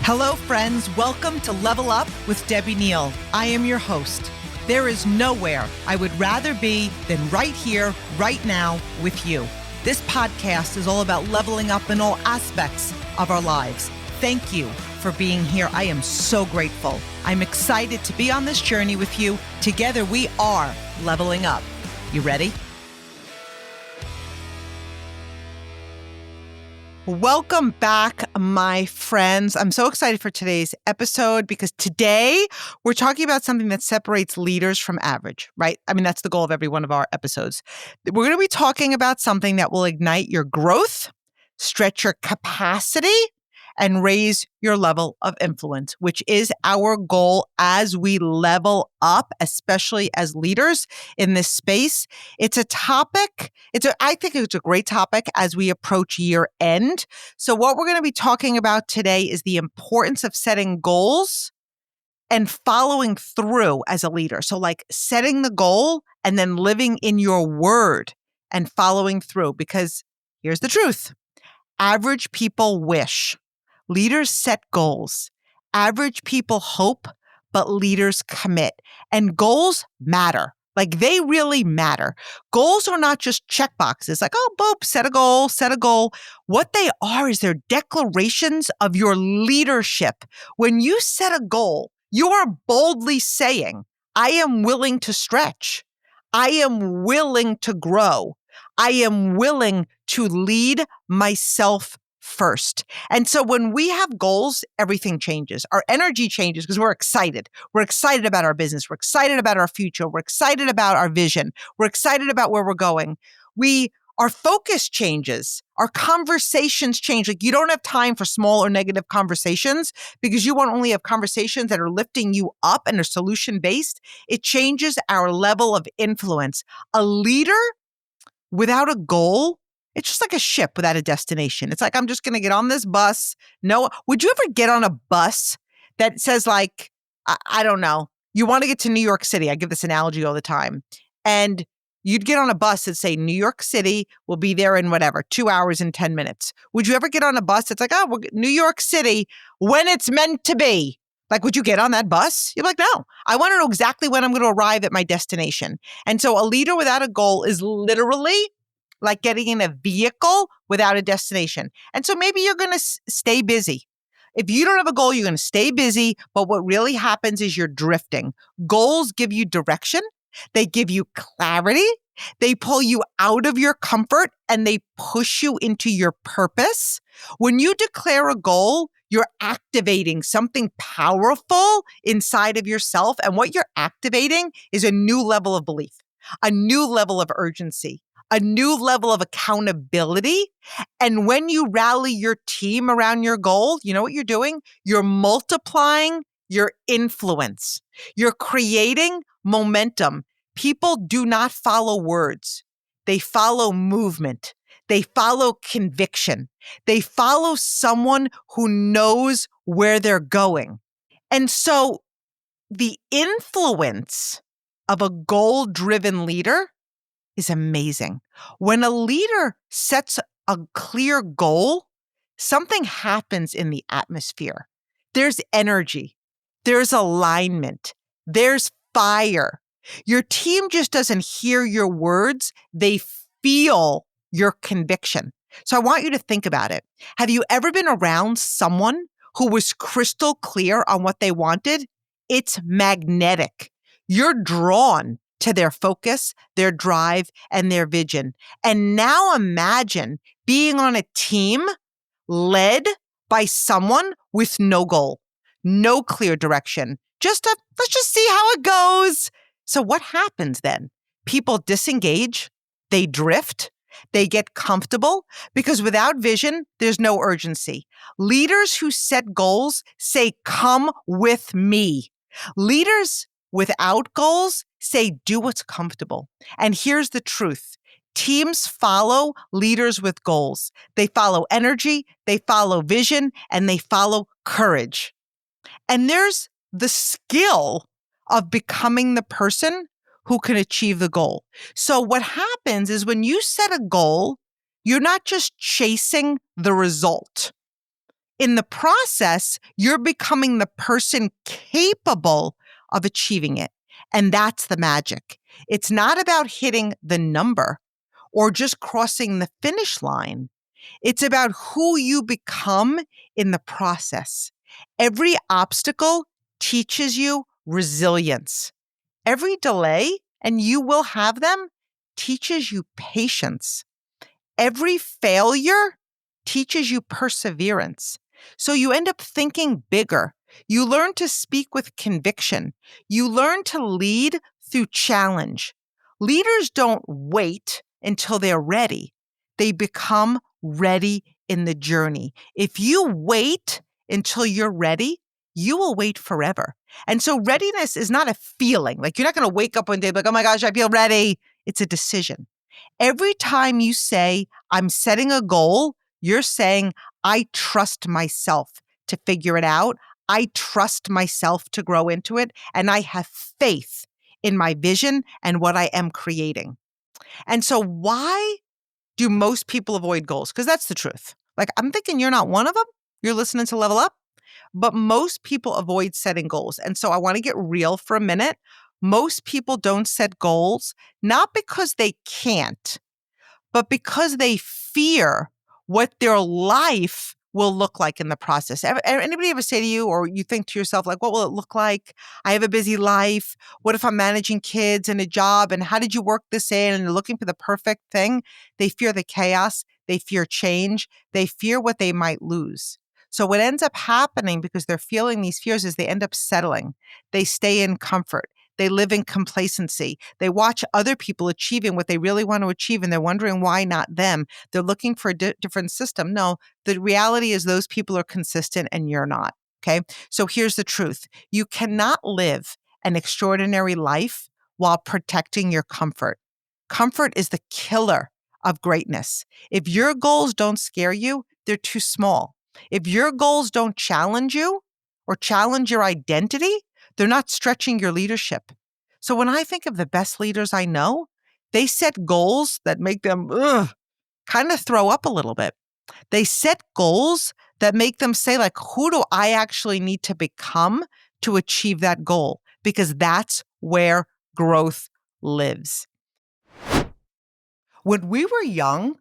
Hello, friends. Welcome to Level Up with Debbie Neal. I am your host. There is nowhere I would rather be than right here, right now with you. This podcast is all about leveling up in all aspects of our lives. Thank you for being here. I am so grateful. I'm excited to be on this journey with you. Together, we are leveling up. You ready? Welcome back, my friends. I'm so excited for today's episode because today we're talking about something that separates leaders from average, right? I mean, that's the goal of every one of our episodes. We're going to be talking about something that will ignite your growth, stretch your capacity, and raise your level of influence, which is our goal as we level up, especially as leaders in this space. It's a topic. I think it's a great topic as we approach year end. So what we're going to be talking about today is the importance of setting goals and following through as a leader. So like setting the goal and then living in your word and following through, because here's the truth. Average people wish. Leaders set goals. Average people hope, but leaders commit. And goals matter. Like they really matter. Goals are not just check boxes like, oh, boop, set a goal, set a goal. What they are is they're declarations of your leadership. When you set a goal, you are boldly saying, I am willing to stretch. I am willing to grow. I am willing to lead myself first. And so when we have goals, everything changes. Our energy changes because we're excited. We're excited about our business. We're excited about our future. We're excited about our vision. We're excited about where we're going. Our focus changes. Our conversations change. Like you don't have time for small or negative conversations because you want only have conversations that are lifting you up and are solution-based. It changes our level of influence. A leader without a goal, it's just like a ship without a destination. It's like, I'm just going to get on this bus. No, would you ever get on a bus that says like, I don't know, you want to get to New York City. I give this analogy all the time. And you'd get on a bus that say New York City will be there in whatever, 2 hours and 10 minutes. Would you ever get on a bus that's like, oh, New York City when it's meant to be? Like, would you get on that bus? You're like, no, I want to know exactly when I'm going to arrive at my destination. And so a leader without a goal is literally like getting in a vehicle without a destination. And so maybe you're going to stay busy. If you don't have a goal, you're going to stay busy. But what really happens is you're drifting. Goals give you direction. They give you clarity. They pull you out of your comfort and they push you into your purpose. When you declare a goal, you're activating something powerful inside of yourself. And what you're activating is a new level of belief, a new level of urgency, a new level of accountability. And when you rally your team around your goal, you know what you're doing? You're multiplying your influence. You're creating momentum. People do not follow words. They follow movement. They follow conviction. They follow someone who knows where they're going. And so the influence of a goal-driven leader is amazing. When a leader sets a clear goal, something happens in the atmosphere. There's energy. There's alignment. There's fire. Your team just doesn't hear your words. They feel your conviction. So I want you to think about it. Have you ever been around someone who was crystal clear on what they wanted? It's magnetic. You're drawn to their focus, their drive, and their vision. And now imagine being on a team led by someone with no goal, no clear direction. Let's just see how it goes. So what happens then? People disengage, they drift, they get comfortable because without vision, there's no urgency. Leaders who set goals say, come with me. Leaders without goals say, do what's comfortable. And here's the truth. Teams follow leaders with goals. They follow energy, they follow vision, and they follow courage. And there's the skill of becoming the person who can achieve the goal. So what happens is when you set a goal, you're not just chasing the result. In the process, you're becoming the person capable of achieving it. And that's the magic. It's not about hitting the number or just crossing the finish line. It's about who you become in the process. Every obstacle teaches you resilience. Every delay, and you will have them, teaches you patience. Every failure teaches you perseverance. So you end up thinking bigger. You learn to speak with conviction. You learn to lead through challenge. Leaders don't wait until they're ready. They become ready in the journey. If you wait until you're ready, you will wait forever. And so readiness is not a feeling. Like you're not going to wake up one day like, oh my gosh, I feel ready. It's a decision. Every time you say, I'm setting a goal, you're saying, I trust myself to figure it out. I trust myself to grow into it. And I have faith in my vision and what I am creating. And so why do most people avoid goals? Because that's the truth. Like, I'm thinking you're not one of them. You're listening to Level Up. But most people avoid setting goals. And so I want to get real for a minute. Most people don't set goals, not because they can't, but because they fear what their life will look like in the process. Anybody ever say to you, or you think to yourself, like, what will it look like? I have a busy life. What if I'm managing kids and a job? And how did you work this in? And they're looking for the perfect thing. They fear the chaos. They fear change. They fear what they might lose. So what ends up happening, because they're feeling these fears, is they end up settling. They stay in comfort. They live in complacency. They watch other people achieving what they really want to achieve, and they're wondering why not them. They're looking for a different system. No, the reality is those people are consistent and you're not. Okay. So here's the truth. You cannot live an extraordinary life while protecting your comfort. Comfort is the killer of greatness. If your goals don't scare you, they're too small. If your goals don't challenge you or challenge your identity, they're not stretching your leadership. So when I think of the best leaders I know, they set goals that make them kind of throw up a little bit. They set goals that make them say, like, who do I actually need to become to achieve that goal? Because that's where growth lives. When we were young,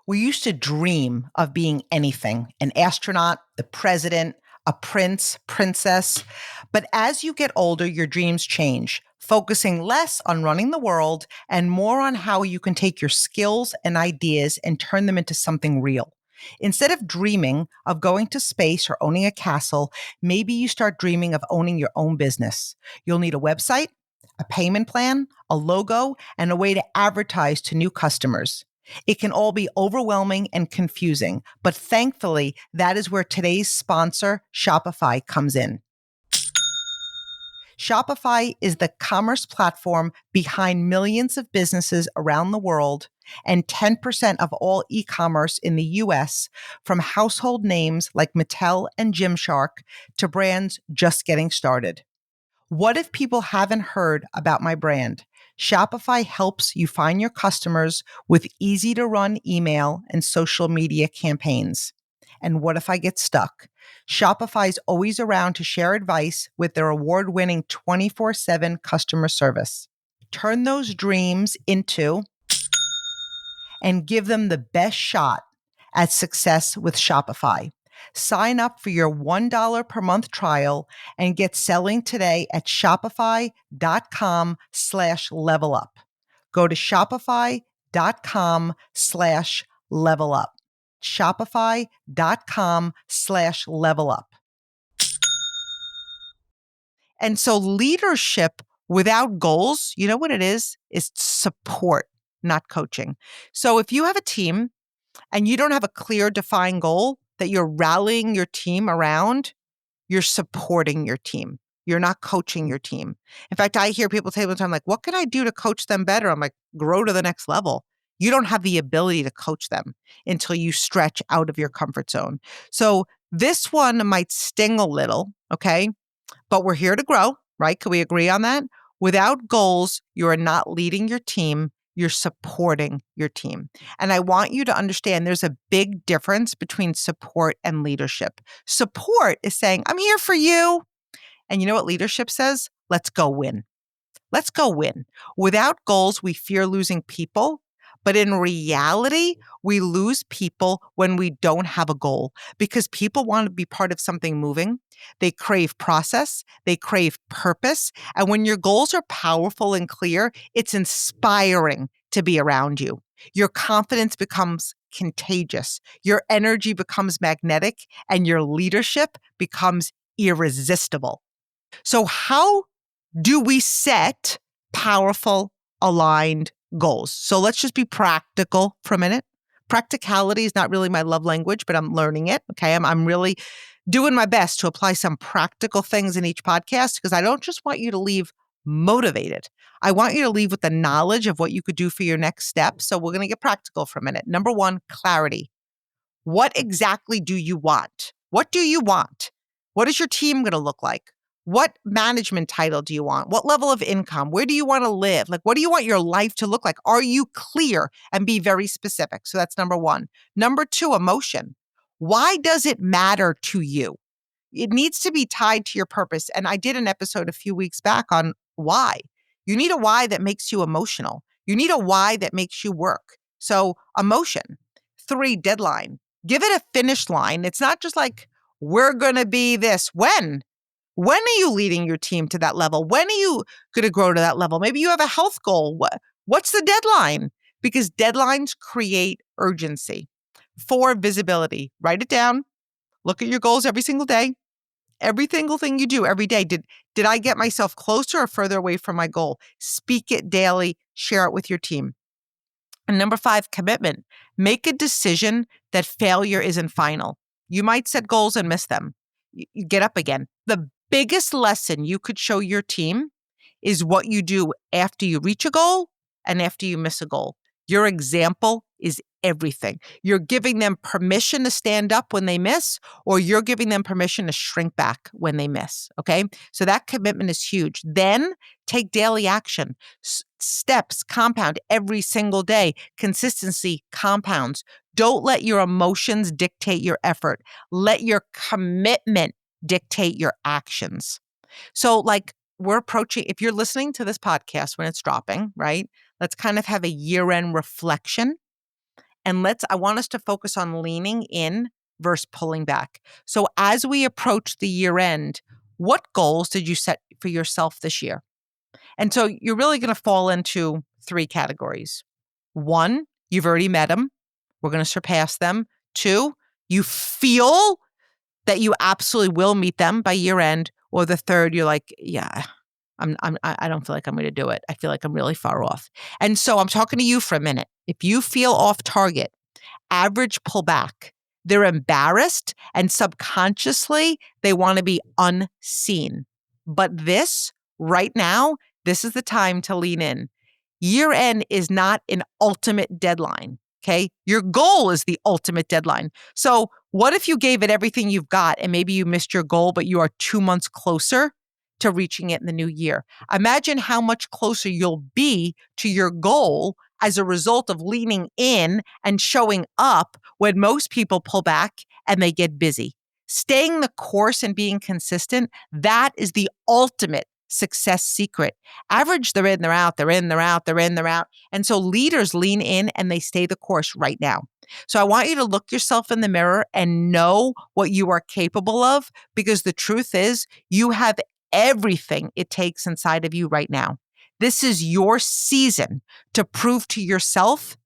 we used to dream of being anything, an astronaut, the president, a prince, princess. But as you get older, your dreams change, focusing less on running the world and more on how you can take your skills and ideas and turn them into something real. Instead of dreaming of going to space or owning a castle, maybe you start dreaming of owning your own business. You'll need a website, a payment plan, a logo, and a way to advertise to new customers. It can all be overwhelming and confusing, but thankfully, that is where today's sponsor, Shopify, comes in. Shopify is the commerce platform behind millions of businesses around the world and 10% of all e-commerce in the US, from household names like Mattel and Gymshark to brands just getting started. What if people haven't heard about my brand? Shopify helps you find your customers with easy-to-run email and social media campaigns. And what if I get stuck? Shopify's always around to share advice with their award-winning 24/7 customer service. Turn those dreams into and give them the best shot at success with Shopify. Sign up for your $1 per month trial and get selling today at shopify.com/levelup. Go to shopify.com/levelup. Shopify.com/levelup. And so leadership without goals, you know what it is? It's support, not coaching. So if you have a team and you don't have a clear, defined goal that you're rallying your team around, you're supporting your team. You're not coaching your team. In fact, I hear people say all the time, like, what can I do to coach them better? I'm like, grow to the next level. You don't have the ability to coach them until you stretch out of your comfort zone. So this one might sting a little, okay? But we're here to grow, right? Can we agree on that? Without goals, you are not leading your team you're supporting your team. And I want you to understand there's a big difference between support and leadership. Support is saying, I'm here for you. And you know what leadership says? Let's go win. Let's go win. Without goals, we fear losing people. But in reality, we lose people when we don't have a goal because people want to be part of something moving. They crave process, they crave purpose. And when your goals are powerful and clear, it's inspiring to be around you. Your confidence becomes contagious, your energy becomes magnetic, and your leadership becomes irresistible. So, how do we set powerful, aligned goals? So let's just be practical for a minute. Practicality is not really my love language, but I'm learning it. Okay. I'm really doing my best to apply some practical things in each podcast because I don't just want you to leave motivated. I want you to leave with the knowledge of what you could do for your next step. So we're going to get practical for a minute. Number one, clarity. What exactly do you want? What do you want? What is your team going to look like? What management title do you want? What level of income? Where do you want to live? Like, what do you want your life to look like? Are you clear? And be very specific. So that's number one. Number two, emotion. Why does it matter to you? It needs to be tied to your purpose. And I did an episode a few weeks back on why. You need a why that makes you emotional. You need a why that makes you work. So emotion. Three, deadline. Give it a finish line. It's not just like, we're going to be this. When? When are you leading your team to that level? When are you going to grow to that level? Maybe you have a health goal. What's the deadline? Because deadlines create urgency. Four, visibility. Write it down. Look at your goals every single day. Every single thing you do every day. Did I get myself closer or further away from my goal? Speak it daily. Share it with your team. And number five, commitment. Make a decision that failure isn't final. You might set goals and miss them. You get up again. The biggest lesson you could show your team is what you do after you reach a goal and after you miss a goal. Your example is everything. You're giving them permission to stand up when they miss, or you're giving them permission to shrink back when they miss. Okay. So that commitment is huge. Then take daily action. Steps compound every single day. Consistency compounds. Don't let your emotions dictate your effort. Let your commitment dictate your actions. So, like, we're approaching, if you're listening to this podcast when it's dropping, right? Let's kind of have a year-end reflection. And I want us to focus on leaning in versus pulling back. So as we approach the year end, what goals did you set for yourself this year? And so you're really going to fall into three categories. One, you've already met them. We're going to surpass them. Two, you feel that you absolutely will meet them by year end. Or the third, you're like, yeah, I don't feel like I'm going to do it. I feel like I'm really far off. And so I'm talking to you for a minute. If you feel off target, average pull back. They're embarrassed and subconsciously they want to be unseen. But right now, this is the time to lean in. Year end is not an ultimate deadline. Okay. Your goal is the ultimate deadline. So what if you gave it everything you've got and maybe you missed your goal, but you are 2 months closer to reaching it in the new year? Imagine how much closer you'll be to your goal as a result of leaning in and showing up when most people pull back and they get busy. Staying the course and being consistent, that is the ultimate success secret. Average, they're in, they're out, they're in, they're out, they're in, they're out. And so leaders lean in and they stay the course right now. So I want you to look yourself in the mirror and know what you are capable of, because the truth is you have everything it takes inside of you right now. This is your season to prove to yourself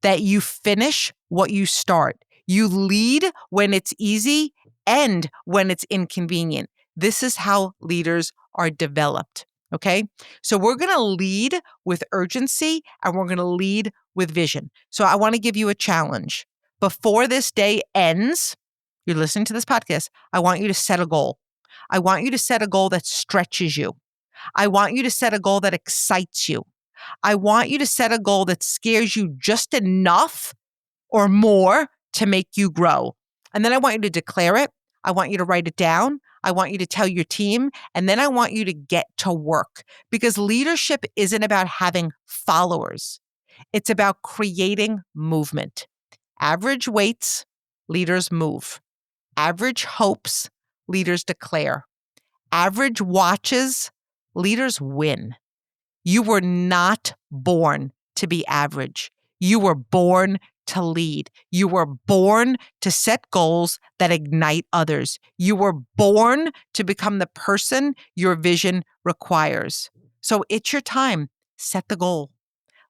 that you finish what you start. You lead when it's easy and when it's inconvenient. This is how leaders are developed. Okay. So we're going to lead with urgency and we're going to lead with vision. So I want to give you a challenge. Before this day ends, you're listening to this podcast, I want you to set a goal. I want you to set a goal that stretches you. I want you to set a goal that excites you. I want you to set a goal that scares you just enough or more to make you grow. And then I want you to declare it. I want you to write it down. I want you to tell your team. And then I want you to get to work, because leadership isn't about having followers. It's about creating movement. Average waits, leaders move. Average hopes, leaders declare. Average watches, leaders win. You were not born to be average. You were born to lead. You were born to set goals that ignite others. You were born to become the person your vision requires. So it's your time. Set the goal.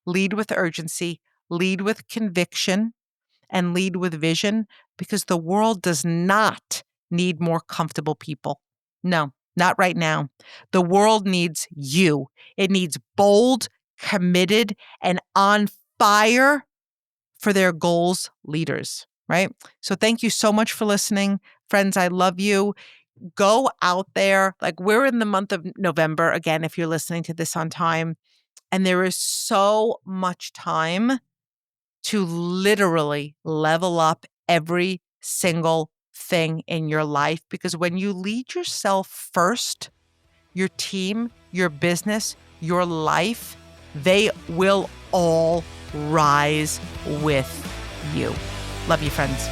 Lead with urgency, lead with conviction, and lead with vision, because the world does not need more comfortable people. No, not right now. The world needs you. It needs bold, committed, and on fire for their goals leaders, right? So thank you so much for listening. Friends, I love you. Go out there. Like, we're in the month of November, again, if you're listening to this on time, and there is so much time to literally level up every single thing in your life. Because when you lead yourself first, your team, your business, your life, they will all rise with you. Love you, friends.